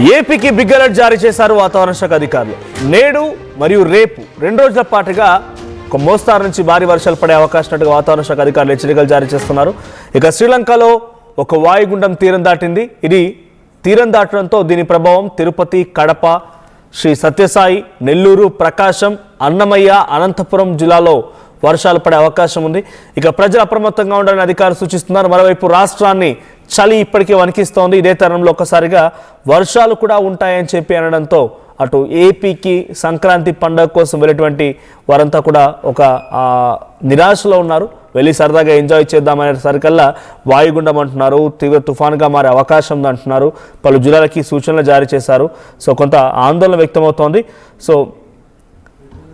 ఏపీకి big alert జారీ చేశారు వాతావరణ శాఖ అధికారులు. నేడు మరియు రేపు 2 రోజుల పాటుగా ఒక మోస్తారు నుంచి భారీ వర్షాలు పడే అవకాశం ఉన్నట్టుగా వాతావరణ శాఖ అధికారులు హెచ్చరికలు జారీ చేస్తున్నారు. ఇక శ్రీలంకలో ఒక వాయుగుండం తీరం దాటింది. ఇది తీరం దాటడంతో దీని ప్రభావం తిరుపతి, కడప, శ్రీ సత్యసాయి, నెల్లూరు, ప్రకాశం, అన్నమయ్య, అనంతపురం జిల్లాలో వర్షాలు పడే అవకాశం ఉంది. ఇక ప్రజలు అప్రమత్తంగా ఉండాలని అధికారులు సూచిస్తున్నారు. మరోవైపు రాష్ట్రాన్ని చలి ఇప్పటికే వణికిస్తోంది. ఇదే తరుణంలో ఒక్కసారిగా వర్షాలు కూడా ఉంటాయని చెప్పి అనడంతో అటు ఏపీకి సంక్రాంతి పండుగ కోసం వెళ్ళేటువంటి వారంతా కూడా ఒక నిరాశలో ఉన్నారు. వెళ్ళి సరదాగా ఎంజాయ్ చేద్దామనే సరికల్లా వాయుగుండం అంటున్నారు, తీవ్ర తుఫాన్గా మారే అవకాశం ఉంది అంటున్నారు. పలు జిల్లాలకి సూచనలు జారీ చేశారు. సో కొంత ఆందోళన వ్యక్తమవుతోంది. సో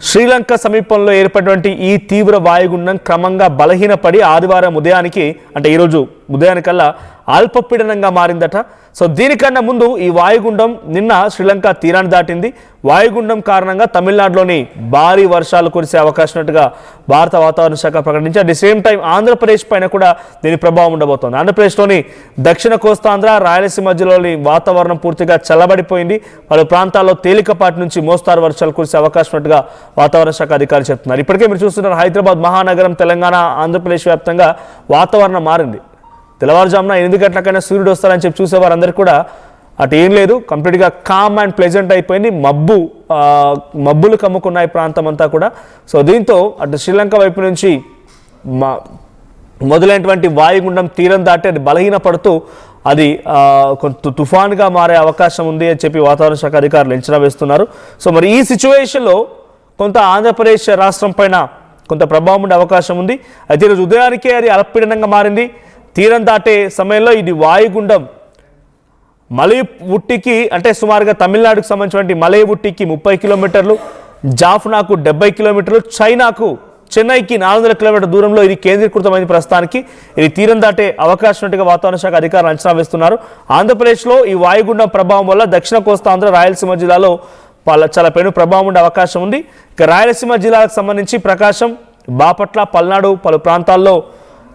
శ్రీలంక సమీపంలో ఏర్పడినటువంటి ఈ తీవ్ర వాయుగుండం క్రమంగా బలహీనపడి ఆదివారం ఉదయానికి అంటే ఈరోజు ఉదయానికల్లా అల్పపీడనంగా మారిందట. సో దీనికన్నా ముందు ఈ వాయుగుండం నిన్న శ్రీలంక తీరాన్ని దాటింది. వాయుగుండం కారణంగా తమిళనాడులోని భారీ వర్షాలు కురిసే అవకాశం ఉన్నట్టుగా భారత వాతావరణ శాఖ ప్రకటించి at the same time Andhra Pradesh పైన కూడా దీని ప్రభావం ఉండబోతోంది. ఆంధ్రప్రదేశ్లోని దక్షిణ కోస్తాంధ్ర, రాయలసీమ జిల్లాలోని వాతావరణం పూర్తిగా చల్లబడిపోయింది. పలు ప్రాంతాల్లో తేలికపాటి నుంచి మోస్తారు వర్షాలు కురిసే అవకాశం ఉన్నట్టుగా వాతావరణ శాఖ అధికారులు చెప్తున్నారు. ఇప్పటికే మీరు చూస్తున్నారు హైదరాబాద్ మహానగరం, తెలంగాణ, ఆంధ్రప్రదేశ్ వ్యాప్తంగా వాతావరణం మారింది. తెల్లవారుజామున 8 గంటలకైనా సూర్యుడు వస్తారని చెప్పి చూసేవారందరికీ కూడా అటు ఏం లేదు, కంప్లీట్గా కామ్ అండ్ ప్లెజెంట్ అయిపోయింది. మబ్బులు కమ్ముకున్నాయి ప్రాంతం అంతా కూడా. సో దీంతో అటు శ్రీలంక వైపు నుంచి మొదలైనటువంటి వాయుగుండం తీరం దాటి అది బలహీనపడుతూ అది కొంత తుఫాన్గా మారే అవకాశం ఉంది అని చెప్పి వాతావరణ శాఖ అధికారులు అంచనా వేస్తున్నారు. సో మరి ఈ సిచ్యువేషన్లో కొంత ఆంధ్రప్రదేశ్ రాష్ట్రం పైన కొంత ప్రభావం ఉండే అవకాశం ఉంది. అయితే ఈరోజు ఉదయానికే అది అల్పపీడనంగా మారింది. తీరం దాటే సమయంలో ఇది వాయుగుండం మలై ఉట్టికి అంటే సుమారుగా తమిళనాడుకు సంబంధించినటువంటి మలై ఉట్టికి 30 కిలోమీటర్లు, జాఫ్నాకు 70 కిలోమీటర్లు, చైనాకు చెన్నైకి 400 కిలోమీటర్ల దూరంలో ఇది కేంద్రీకృతమైన ప్రస్తుతానికి ఇది తీరం దాటే అవకాశం ఉన్నట్టుగా వాతావరణ శాఖ అధికారులు అంచనా వేస్తున్నారు. ఆంధ్రప్రదేశ్లో ఈ వాయుగుండం ప్రభావం వల్ల దక్షిణ కోస్తాంధ్ర, రాయలసీమ జిల్లాలో చాలా పెను ప్రభావం ఉండే అవకాశం ఉంది. ఇక రాయలసీమ జిల్లాలకు సంబంధించి ప్రకాశం, బాపట్ల, పల్నాడు పలు ప్రాంతాల్లో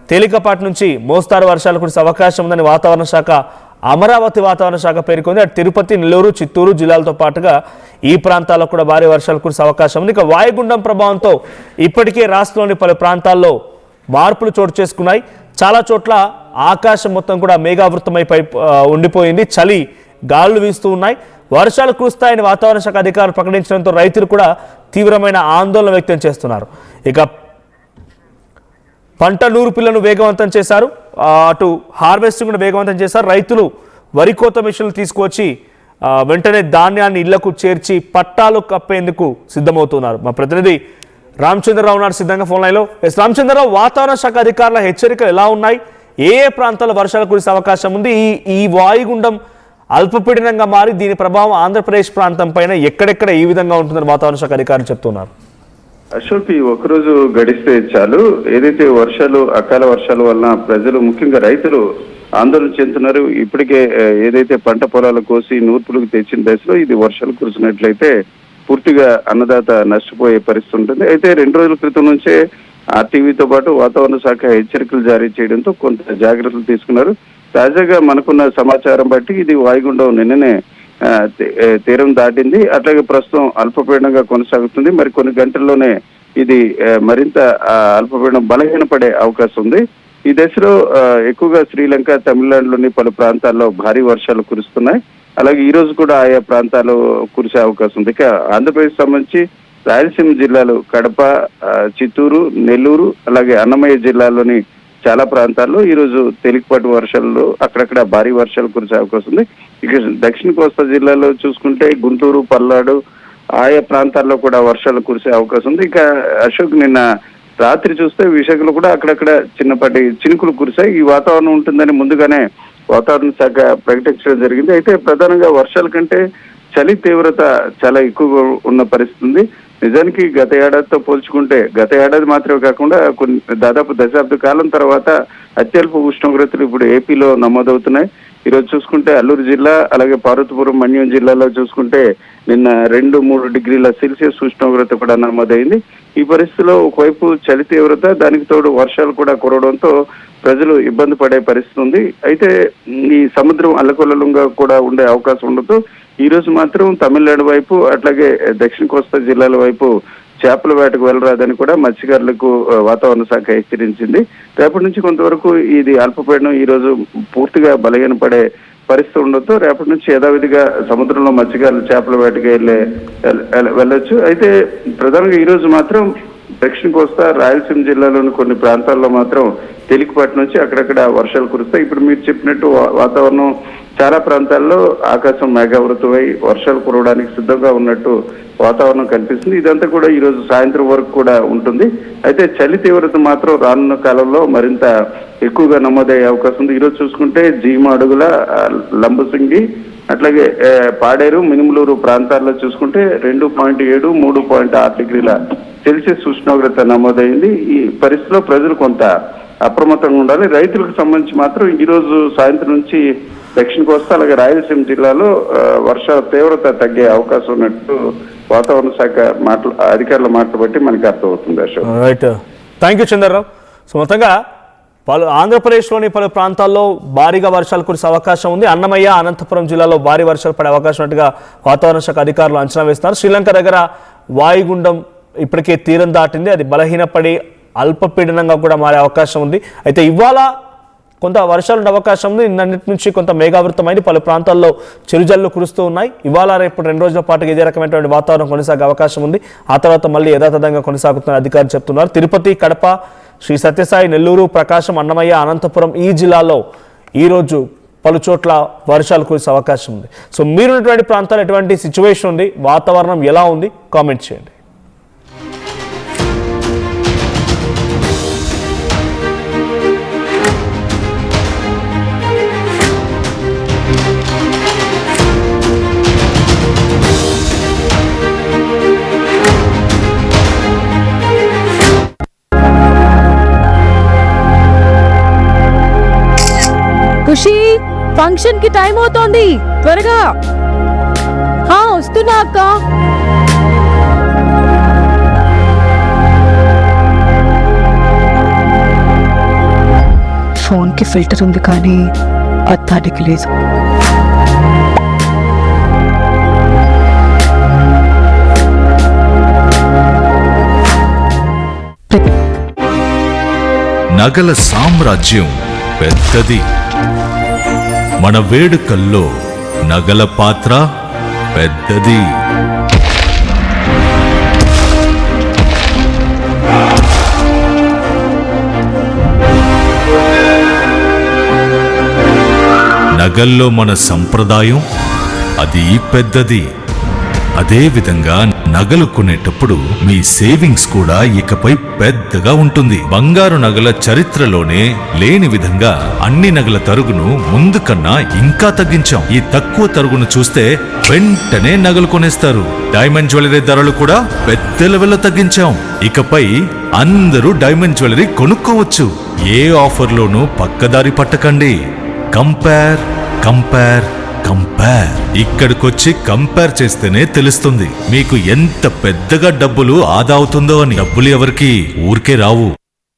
తేలికపాటి నుంచి మోస్తారు వర్షాలు కురిసే అవకాశం ఉందని వాతావరణ శాఖ అమరావతి వాతావరణ శాఖ పేర్కొంది. అటు తిరుపతి, నెల్లూరు, చిత్తూరు జిల్లాలతో పాటుగా ఈ ప్రాంతాల్లో కూడా భారీ వర్షాలు కురిసే అవకాశం ఉంది. ఇక వాయుగుండం ప్రభావంతో ఇప్పటికే రాష్ట్రంలోని పలు ప్రాంతాల్లో మార్పులు చోటు చేసుకున్నాయి. చాలా చోట్ల ఆకాశం మొత్తం కూడా మేఘావృతమైపై ఉండిపోయింది. చలి గాలులు వీస్తూ ఉన్నాయి. వర్షాలు కురుస్తాయని వాతావరణ శాఖ అధికారులు ప్రకటించడంతో రైతులు కూడా తీవ్రమైన ఆందోళన వ్యక్తం చేస్తున్నారు. ఇక పంట నూర్పిళ్లను వేగవంతం చేశారు, అటు హార్వెస్టింగ్ కూడా వేగవంతం చేశారు. రైతులు వరి కోత మిషన్లు తీసుకువచ్చి వెంటనే ధాన్యాన్ని ఇళ్లకు చేర్చి పట్టాలు కప్పేందుకు సిద్ధమవుతున్నారు. మా ప్రతినిధి రామచంద్రరావు ఉన్నారు సిద్ధంగా ఫోన్ లైన్లో. రామచంద్రరావు, వాతావరణ శాఖ అధికారుల హెచ్చరికలు ఎలా ఉన్నాయి? ఏ ప్రాంతాల్లో వర్షాలు కురిసే అవకాశం ఉంది? ఈ వాయుగుండం అల్పపీడనంగా మారి దీని ప్రభావం ఆంధ్రప్రదేశ్ ప్రాంతం పైన ఎక్కడెక్కడ ఈ విధంగా ఉంటుందని వాతావరణ శాఖ అధికారులు చెప్తున్నారు. అశోక్, ఒకరోజు గడిస్తే చాలు ఏదైతే వర్షాలు, అకాల వర్షాల వలన ప్రజలు ముఖ్యంగా రైతులు ఆందోళన చెందుతున్నారు. ఇప్పటికే ఏదైతే పంట పొలాలు కోసి నూర్పులకు తెచ్చిన దశలో ఇది వర్షాలు కురిసినట్లయితే పూర్తిగా అన్నదాత నష్టపోయే పరిస్థితి ఉంటుంది. అయితే 2 రోజుల క్రితం నుంచే ఆర్టీవీతో పాటు వాతావరణ శాఖ హెచ్చరికలు జారీ చేయడంతో కొంత జాగ్రత్తలు తీసుకున్నారు. తాజాగా మనకున్న సమాచారం బట్టి ఇది వాయుగుండం నిన్ననే తీరం దాటింది. అట్లాగే ప్రస్తుతం అల్పపీడనంగా కొనసాగుతుంది. మరి కొన్ని గంటల్లోనే ఇది మరింత అల్పపీడనం బలహీనపడే అవకాశం ఉంది. ఈ దశలో ఎక్కువగా శ్రీలంక, తమిళనాడులోని పలు ప్రాంతాల్లో భారీ వర్షాలు కురుస్తున్నాయి. అలాగే ఈ రోజు కూడా ఆయా ప్రాంతాల్లో కురిసే అవకాశం ఉంది. ఇక ఆంధ్రప్రదేశ్ సంబంధించి రాయలసీమ జిల్లాలు కడప, చిత్తూరు, నెల్లూరు అలాగే అన్నమయ్య జిల్లాలోని చాలా ప్రాంతాల్లో ఈరోజు తేలికపాటి వర్షాలు, అక్కడక్కడ భారీ వర్షాలు కురిసే అవకాశం ఉంది. ఇక దక్షిణ కోస్తా జిల్లాలో చూసుకుంటే గుంటూరు, పల్నాడు ఆయా ప్రాంతాల్లో కూడా వర్షాలు కురిసే అవకాశం ఉంది. ఇక అశోక్, నిన్న రాత్రి చూస్తే విశాఖలో కూడా అక్కడక్కడ చిన్నపాటి చినుకులు కురిశాయి. ఈ వాతావరణం ఉంటుందని ముందుగానే వాతావరణ శాఖ ప్రకటించడం జరిగింది. అయితే ప్రధానంగా వర్షాల కంటే చలి తీవ్రత చాలా ఎక్కువగా ఉన్న పరిస్థితి ఉంది. నిజానికి గత ఏడాదితో పోల్చుకుంటే గత ఏడాది మాత్రమే కాకుండా దాదాపు దశాబ్ద కాలం తర్వాత అత్యల్ప ఉష్ణోగ్రతలు ఇప్పుడు ఏపీలో నమోదవుతున్నాయి. ఈరోజు చూసుకుంటే అల్లూరు జిల్లా అలాగే పార్వతీపురం మన్యం జిల్లాలో చూసుకుంటే నిన్న 2-3 డిగ్రీల సెల్సియస్ ఉష్ణోగ్రత కూడా నమోదైంది. ఈ పరిస్థితిలో ఒకవైపు చలి తీవ్రత, దానికి తోడు వర్షాలు కూడా కురవడంతో ప్రజలు ఇబ్బంది పడే పరిస్థితి ఉంది. అయితే ఈ సముద్రం అల్లకొల్లలుగా కూడా ఉండే అవకాశం ఉండదు. ఈ రోజు మాత్రం తమిళనాడు వైపు అట్లాగే దక్షిణ కోస్తా జిల్లాల వైపు చేపల వేటకు వెళ్ళరాదని కూడా మత్స్యకారులకు వాతావరణ శాఖ హెచ్చరించింది. రేపటి నుంచి కొంతవరకు ఇది అల్పపీడనం ఈ రోజు పూర్తిగా బలహీనపడే పరిస్థితి ఉండొద్దు. రేపటి నుంచి యథావిధిగా సముద్రంలో మత్స్యకారులు చేపల వేటకి వెళ్ళొచ్చు. అయితే ప్రధానంగా ఈ రోజు మాత్రం దక్షిణ కోస్తా రాయలసీమ జిల్లాలోని కొన్ని ప్రాంతాల్లో మాత్రం తేలికపాటి నుంచి అక్కడక్కడ వర్షాలు కురుస్తాయి. ఇప్పుడు మీరు చెప్పినట్టు వాతావరణం చాలా ప్రాంతాల్లో ఆకాశం మేఘావృతమై వర్షాలు కురవడానికి సిద్ధంగా ఉన్నట్టు వాతావరణం కనిపిస్తుంది. ఇదంతా కూడా ఈ రోజు సాయంత్రం వరకు కూడా ఉంటుంది. అయితే చలి తీవ్రత మాత్రం రానున్న కాలంలో మరింత ఎక్కువగా నమోదయ్యే అవకాశం ఉంది. ఈరోజు చూసుకుంటే జీమాడుగుల, లంబసింగి అట్లాగే పాడేరు, మినుములూరు ప్రాంతాల్లో చూసుకుంటే 2.7, 3.6 డిగ్రీల సెల్సియస్ ఉష్ణోగ్రత నమోదైంది. ఈ పరిస్థితిలో ప్రజలు కొంత అప్రమత్తంగా ఉండాలి. రైతులకు సంబంధించి మాత్రం ఈ రోజు సాయంత్రం నుంచి దక్షిణ కోస్తా అలాగే రాయలసీమ జిల్లాలో వర్ష తీవ్రత తగ్గే అవకాశం ఉన్నట్టు వాతావరణ శాఖ అధికారుల మాటలు బట్టి మనకి అర్థమవుతుంది. Ashok, right, thank you Chandra Rao. So మొత్తంగా ఆంధ్రప్రదేశ్లోని పలు ప్రాంతాల్లో భారీగా వర్షాలు కురిసే అవకాశం ఉంది. అన్నమయ్య, అనంతపురం జిల్లాలో భారీ వర్షాలు పడే అవకాశం ఉన్నట్టుగా వాతావరణ శాఖ అధికారులు అంచనా వేస్తున్నారు. శ్రీలంక దగ్గర వాయుగుండం ఇప్పటికే తీరం దాటింది. అది బలహీనపడి అల్పపీడనంగా కూడా మారే అవకాశం ఉంది. అయితే ఇవాళ కొంత వర్షాలు ఉండే అవకాశం ఉంది. నిన్నటి నుంచి కొంత మేఘావృతమైంది, పలు ప్రాంతాల్లో చిరుజల్లు కురుస్తూ ఉన్నాయి. ఇవాళ రేపు 2 రోజుల పాటు ఇదే రకమైనటువంటి వాతావరణం కొనసాగే అవకాశం ఉంది. ఆ తర్వాత మళ్ళీ యథాతథంగా కొనసాగుతున్న అధికారులు చెప్తున్నారు. తిరుపతి, కడప, శ్రీ సత్యసాయి, నెల్లూరు, ప్రకాశం, అన్నమయ్య, అనంతపురం ఈ జిల్లాలో ఈరోజు పలు చోట్ల వర్షాలు కురిసే అవకాశం ఉంది. సో మీరున్నటువంటి ప్రాంతాలు ఎటువంటి సిచ్యువేషన్ ఉంది, వాతావరణం ఎలా ఉంది, కామెంట్ చేయండి. ఖుషి, ఫంక్షన్ కి టైం అవుతోంది, త్వరగా. వస్తున్నా అక్క. ఫోన్ కి ఫిల్టర్ ఉంది కానీ అద్దానికి లేదు. నగల సామ్రాజ్యం పెద్దది. మన వేడుకల్లో నగల పాత్ర పెద్దది. నగల్లో మన సంప్రదాయం అది పెద్దది. అదే విధంగా నగలు కొనేటప్పుడు మీ సేవింగ్స్ కూడా ఇకపై పెద్దగా ఉంటుంది. బంగారు నగల చరిత్రలోనే లేని విధంగా అన్ని నగల తరుగును ముందు కన్నా ఇంకా తగ్గించాం. ఈ తక్కువ తరుగును చూస్తే వెంటనే నగలు కొనేస్తారు. డైమండ్ జ్యువెలరీ ధరలు కూడా పెద్ద లెవెల్లో తగ్గించాం. ఇకపై అందరూ డైమండ్ జ్యువెలరీ కొనుక్కోవచ్చు. ఏ ఆఫర్లోనూ పక్కదారి పట్టకండి. Compare compare compare. ఇక్కడికొచ్చి కంపేర్ చేస్తేనే తెలుస్తుంది మీకు ఎంత పెద్దగా డబ్బులు ఆదా అవుతుందో అని. డబ్బులు ఎవరికి ఊరికే రావు.